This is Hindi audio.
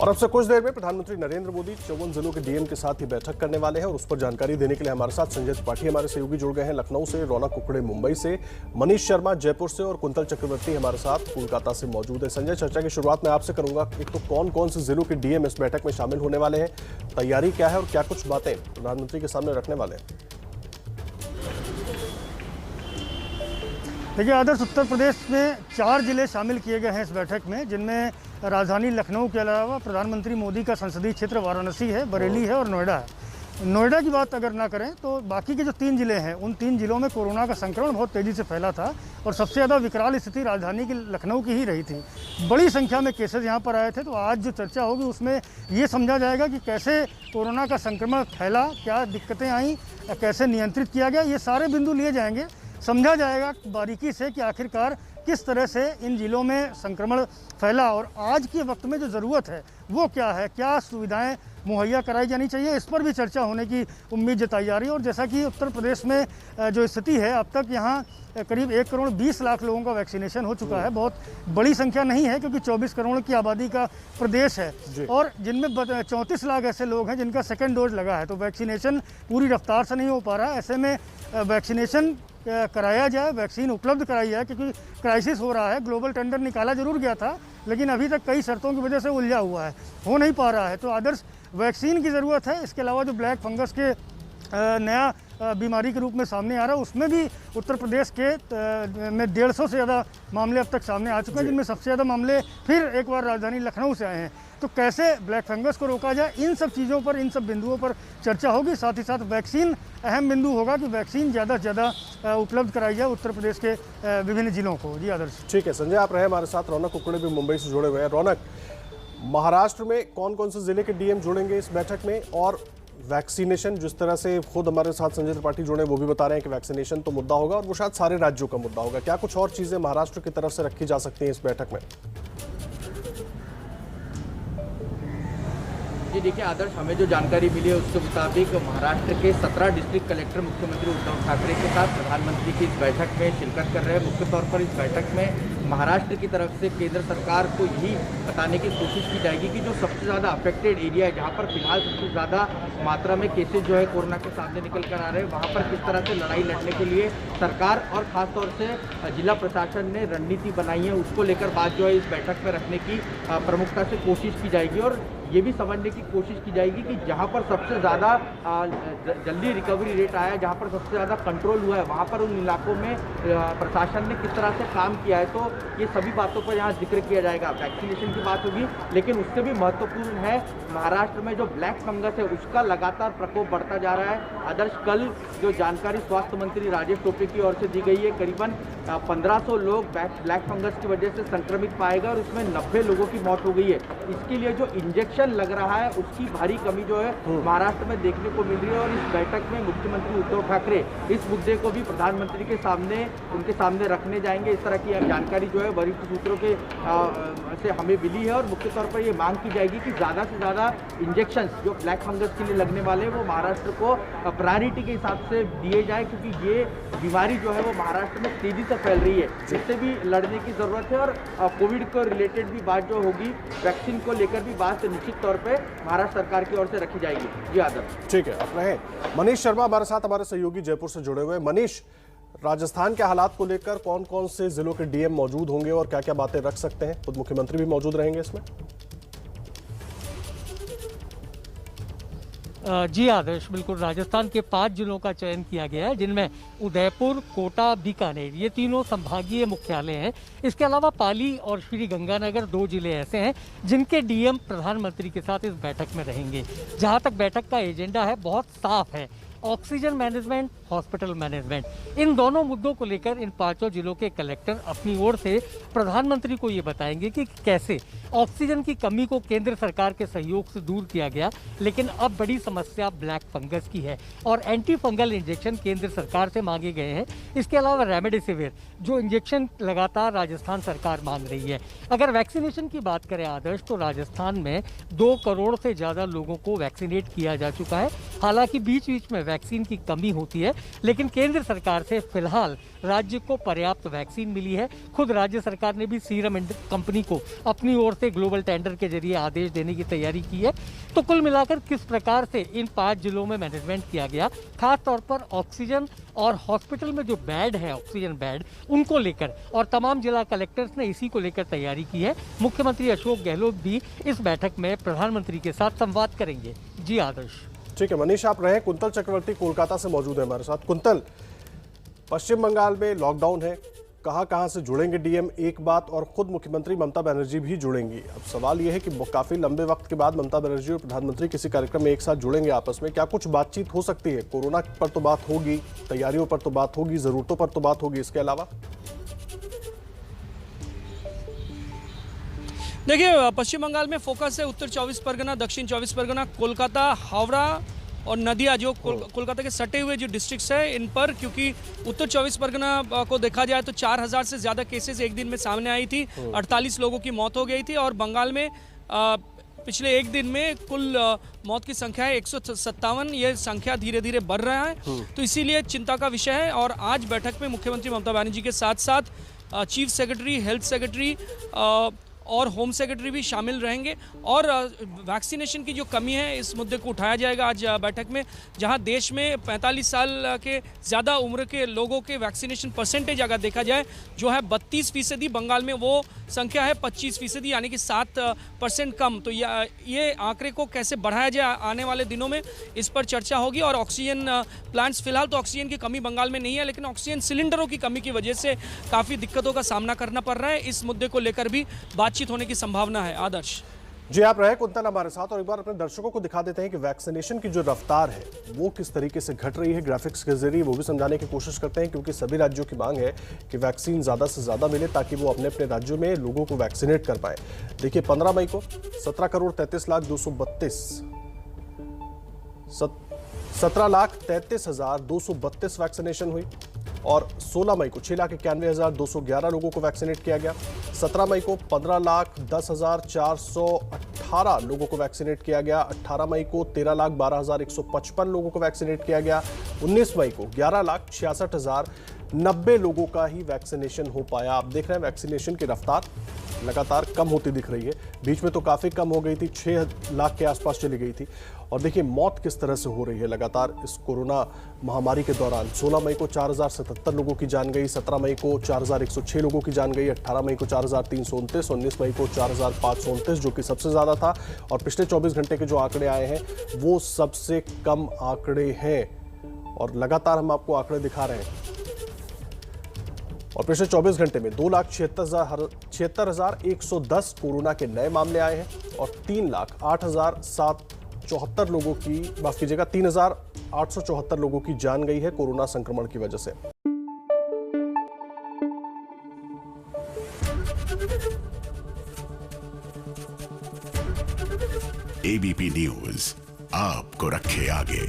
और अब से कुछ देर में प्रधानमंत्री नरेंद्र मोदी 54 जिलों के डीएम के साथ ही बैठक करने वाले हैं और उस पर जानकारी देने के लिए हमारे साथ संजय त्रिपाठी हमारे सहयोगी जुड़ गए हैं लखनऊ से, रौनक कुकड़े मुंबई से, मनीष शर्मा जयपुर से और कुंतल चक्रवर्ती हमारे साथ कोलकाता से मौजूद है। संजय, चर्चा की शुरुआत मैं आपसे करूंगा। एक तो कौन कौन से जिलों के डीएम इस बैठक में शामिल होने वाले हैं, तैयारी क्या है और क्या कुछ बातें प्रधानमंत्री के सामने रखने वाले हैं? देखिए आदर्श, उत्तर प्रदेश में 4 जिले शामिल किए गए हैं इस बैठक में, जिनमें राजधानी लखनऊ के अलावा प्रधानमंत्री मोदी का संसदीय क्षेत्र वाराणसी है, बरेली है और नोएडा है। नोएडा की बात अगर ना करें तो बाकी के जो 3 जिले हैं, उन 3 जिलों में कोरोना का संक्रमण बहुत तेज़ी से फैला था और सबसे ज़्यादा विकराल स्थिति राजधानी की लखनऊ की ही रही थी। बड़ी संख्या में केसेज यहाँ पर आए थे। तो आज जो चर्चा होगी उसमें ये समझा जाएगा कि कैसे कोरोना का संक्रमण फैला, क्या दिक्कतें आई, कैसे नियंत्रित किया गया, ये सारे बिंदु लिए जाएंगे। समझा जाएगा बारीकी से कि आखिरकार किस तरह से इन जिलों में संक्रमण फैला और आज के वक्त में जो ज़रूरत है वो क्या है, क्या सुविधाएं मुहैया कराई जानी चाहिए, इस पर भी चर्चा होने की उम्मीद जताई जा रही है। और जैसा कि उत्तर प्रदेश में जो स्थिति है, अब तक यहाँ करीब 1 करोड़ 20 लाख लोगों का वैक्सीनेशन हो चुका है। बहुत बड़ी संख्या नहीं है क्योंकि 24 करोड़ की आबादी का प्रदेश है और जिनमें 34 लाख ऐसे लोग हैं जिनका सेकेंड डोज लगा है। तो वैक्सीनेशन पूरी रफ्तार से नहीं हो पा रहा है। ऐसे में वैक्सीनेशन कराया जाए, वैक्सीन उपलब्ध कराई जाए, क्योंकि क्राइसिस हो रहा है। ग्लोबल टेंडर निकाला जरूर गया था लेकिन अभी तक कई शर्तों की वजह से उलझा हुआ है, हो नहीं पा रहा है। तो आदर्श वैक्सीन की ज़रूरत है। इसके अलावा जो ब्लैक फंगस के नया बीमारी के रूप में सामने आ रहा है, उसमें भी उत्तर प्रदेश के में 150 से ज़्यादा मामले अब तक सामने आ चुके हैं, जिनमें सबसे ज़्यादा मामले फिर एक बार राजधानी लखनऊ से आए हैं। तो कैसे ब्लैक फंगस को रोका जाए, इन सब चीज़ों पर, इन सब बिंदुओं पर चर्चा होगी। साथ ही साथ वैक्सीन अहम बिंदु होगा कि वैक्सीन ज़्यादा से ज़्यादा उपलब्ध कराई जाए उत्तर प्रदेश के विभिन्न जिलों को। जी आदर्श। ठीक है संजय, आप रहे हमारे साथ। रौनक कुकड़े भी मुंबई से जुड़े हुए हैं। रौनक, महाराष्ट्र में कौन कौन से जिले के डीएम जुड़ेंगे इस बैठक में, और वैक्सीनेशन, जिस तरह से खुद हमारे साथ संजय त्रिपाठी जुड़े वो भी बता रहे हैं कि वैक्सीनेशन तो मुद्दा होगा और वो शायद सारे राज्यों का मुद्दा होगा, क्या कुछ और चीजें महाराष्ट्र की तरफ से रखी जा सकती हैं इस बैठक में? जी देखिए आदर्श, हमें जो जानकारी मिली है उसके मुताबिक महाराष्ट्र के 17 डिस्ट्रिक्ट कलेक्टर मुख्यमंत्री उद्धव ठाकरे के साथ प्रधानमंत्री की इस बैठक में शिरकत कर रहे हैं। मुख्य तौर पर इस बैठक में महाराष्ट्र की तरफ से केंद्र सरकार को यही बताने की कोशिश की जाएगी कि जो सबसे ज़्यादा अफेक्टेड एरिया है, जहाँ पर फिलहाल सबसे ज़्यादा मात्रा में केसेज जो है कोरोना के सामने निकल कर आ रहे हैं, वहाँ पर किस तरह से लड़ाई लड़ने के लिए सरकार और ख़ासतौर से जिला प्रशासन ने रणनीति बनाई है, उसको लेकर बात जो है इस बैठक में रखने की प्रमुखता से कोशिश की जाएगी। और ये भी समझने की कोशिश की जाएगी कि जहाँ पर सबसे ज़्यादा जल्दी रिकवरी रेट आया है, जहाँ पर सबसे ज़्यादा कंट्रोल हुआ है, वहाँ पर उन इलाकों में प्रशासन ने किस तरह से काम किया है। तो ये सभी बातों पर यहाँ जिक्र किया जाएगा। वैक्सीनेशन की बात होगी, लेकिन उससे भी महत्वपूर्ण है महाराष्ट्र में जो ब्लैक फंगस है उसका लगातार प्रकोप बढ़ता जा रहा है। आदर्श, कल जो जानकारी स्वास्थ्य मंत्री राजेश टोपे की ओर से दी गई है, करीबन 1500 लोग ब्लैक फंगस की वजह से संक्रमित पाए गए और उसमें 90 लोगों की मौत हो गई है। इसके लिए जो इंजेक्शन लग रहा है उसकी भारी कमी जो है महाराष्ट्र में देखने को मिल रही है। और इस बैठक में मुख्यमंत्री उद्धव ठाकरे इस मुद्दे को भी प्रधानमंत्री के सामने, उनके सामने रखने जाएंगे। इस तरह की जानकारी जो है वरिष्ठ सूत्रों के से हमें मिली है और मुख्य तौर पर ये मांग की जाएगी कि ज़्यादा से ज़्यादा इंजेक्शन जो ब्लैक फंगस के लिए लगने वाले वो महाराष्ट्र को प्रायोरिटी के हिसाब से दिए जाए, क्योंकि ये बीमारी जो है वो महाराष्ट्र में तेजी से फैल रही है। इससे भी लड़ने की ज़रूरत है और कोविड को रिलेटेड भी बात जो होगी, वैक्सीन को लेकर भी बात निश्चित तौर पे महाराष्ट्र सरकार की ओर से रखी जाएगी। जी आदर्श। ठीक है, आप रहे। मनीष शर्मा हमारे साथ, हमारे सहयोगी जयपुर से जुड़े हुए। मनीष, राजस्थान के हालात को लेकर कौन कौन से जिलों के डीएम मौजूद होंगे और क्या क्या बातें रख सकते हैं? खुद मुख्यमंत्री भी मौजूद रहेंगे इसमें? जी आदर्श, बिल्कुल। राजस्थान के 5 जिलों का चयन किया गया है, जिनमें उदयपुर, कोटा, बीकानेर, ये तीनों संभागीय मुख्यालय हैं। इसके अलावा पाली और श्री गंगानगर 2 जिले ऐसे हैं जिनके डीएम प्रधानमंत्री के साथ इस बैठक में रहेंगे। जहां तक बैठक का एजेंडा है, बहुत साफ है। ऑक्सीजन मैनेजमेंट, हॉस्पिटल मैनेजमेंट, इन दोनों मुद्दों को लेकर इन 5 जिलों के कलेक्टर अपनी ओर से प्रधानमंत्री को ये बताएंगे कि कैसे ऑक्सीजन की कमी को केंद्र सरकार के सहयोग से दूर किया गया, लेकिन अब बड़ी समस्या ब्लैक फंगस की है और एंटी फंगल इंजेक्शन केंद्र सरकार से मांगे गए हैं। इसके अलावा रेमडेसिविर जो इंजेक्शन लगातार राजस्थान सरकार मांग रही है। अगर वैक्सीनेशन की बात करें आदर्श, तो राजस्थान में 2 करोड़ से ज़्यादा लोगों को वैक्सीनेट किया जा चुका है। हालांकि बीच बीच में वैक्सीन की कमी होती है, लेकिन केंद्र सरकार से फिलहाल राज्य को पर्याप्त वैक्सीन मिली है। खुद राज्य सरकार ने भी सीरम कंपनी को अपनी ओर से ग्लोबल टेंडर के जरिए आदेश देने की तैयारी की है। तो कुल मिलाकर किस प्रकार से इन 5 जिलों में मैनेजमेंट किया गया, खास तौर पर ऑक्सीजन और हॉस्पिटल में जो बेड है, ऑक्सीजन बेड, उनको लेकर और तमाम जिला कलेक्टर्स ने इसी को लेकर तैयारी की है। मुख्यमंत्री अशोक गहलोत भी इस बैठक में प्रधानमंत्री के साथ संवाद करेंगे। जी आदर्श। ठीक है मनीष, आप रहे। कुंतल चक्रवर्ती कोलकाता से मौजूद है हमारे साथ। कुंतल, पश्चिम बंगाल में लॉकडाउन है, कहां से जुड़ेंगे डीएम, एक बात, और खुद मुख्यमंत्री ममता बनर्जी भी जुड़ेंगी। अब सवाल यह है कि काफी लंबे वक्त के बाद ममता बनर्जी और प्रधानमंत्री किसी कार्यक्रम में एक साथ जुड़ेंगे आपस में, क्या कुछ बातचीत हो सकती है? कोरोना पर तो बात होगी, तैयारियों पर तो बात होगी, जरूरतों पर तो बात होगी, इसके अलावा? देखिए, पश्चिम बंगाल में फोकस है उत्तर 24 परगना, दक्षिण 24 परगना, कोलकाता, हावड़ा और नदिया, जो कोलकाता के सटे हुए जो डिस्ट्रिक्ट्स है इन पर, क्योंकि उत्तर 24 परगना को देखा जाए तो 4000 से ज़्यादा केसेस एक दिन में सामने आई थी, 48 लोगों की मौत हो गई थी, और बंगाल में पिछले एक दिन में कुल मौत की संख्या है 157। ये संख्या धीरे धीरे बढ़ रहा है, तो इसीलिए चिंता का विषय है। और आज बैठक में मुख्यमंत्री ममता बनर्जी के साथ साथ चीफ सेक्रेटरी, हेल्थ सेक्रेटरी और होम सेक्रेटरी भी शामिल रहेंगे, और वैक्सीनेशन की जो कमी है इस मुद्दे को उठाया जाएगा आज बैठक में, जहां देश में 45 साल के ज़्यादा उम्र के लोगों के वैक्सीनेशन परसेंटेज अगर देखा जाए जो है 32%, बंगाल में वो संख्या है 25%, यानी कि 7% कम। तो ये आंकड़े को कैसे बढ़ाया जाए आने वाले दिनों में, इस पर चर्चा होगी। और ऑक्सीजन प्लांट्स, फिलहाल तो ऑक्सीजन की कमी बंगाल में नहीं है, लेकिन ऑक्सीजन सिलेंडरों की कमी की वजह से काफ़ी दिक्कतों का सामना करना पड़ रहा है। इस मुद्दे को लेकर भी बातचीत होने की संभावना है। आदर्श जी, आप रहे कुंतल हमारे साथ, और एक बार अपने दर्शकों को दिखा देते हैं कि वैक्सीनेशन की जो रफ्तार है वो किस तरीके से घट रही है। ग्राफिक्स के जरिए वो भी समझाने की कोशिश करते हैं, क्योंकि सभी राज्यों की मांग है कि वैक्सीन ज्यादा से ज्यादा मिले ताकि वो अपने अपने राज्यों में लोगों को वैक्सीनेट कर पाए। देखिए, 15 मई को 17,33,232 वैक्सीनेशन हुई, और 16 मई को 6,91,211 लोगों को वैक्सीनेट किया गया। 17 मई को 15,10,418 लोगों को वैक्सीनेट किया गया। 18 मई को 13,12,155 लोगों को वैक्सीनेट किया गया। 19 मई को 11,66,090 लोगों का ही वैक्सीनेशन हो पाया। आप देख रहे हैं वैक्सीनेशन की रफ्तार लगातार कम होती दिख रही है। बीच में तो काफी कम हो गई थी, 6 लाख के आसपास चली गई थी। और देखिए मौत किस तरह से हो रही है लगातार इस कोरोना महामारी के दौरान। 16 मई को 4,077 लोगों की जान गई, 17 मई को 4,106 लोगों की जान गई, 18 मई को 4,329, 19 मई को 4,529 जो कि सबसे ज़्यादा था। और पिछले 24 घंटे के जो आंकड़े आए हैं वो सबसे कम आंकड़े हैं, और लगातार हम आपको आंकड़े दिखा रहे हैं। और पिछले 24 घंटे में 2,76,110 कोरोना के नए मामले आए हैं, और 3,08,774 लोगों की, माफ कीजिएगा, 3,874 लोगों की जान गई है कोरोना संक्रमण की वजह से। एबीपी न्यूज आपको रखे आगे।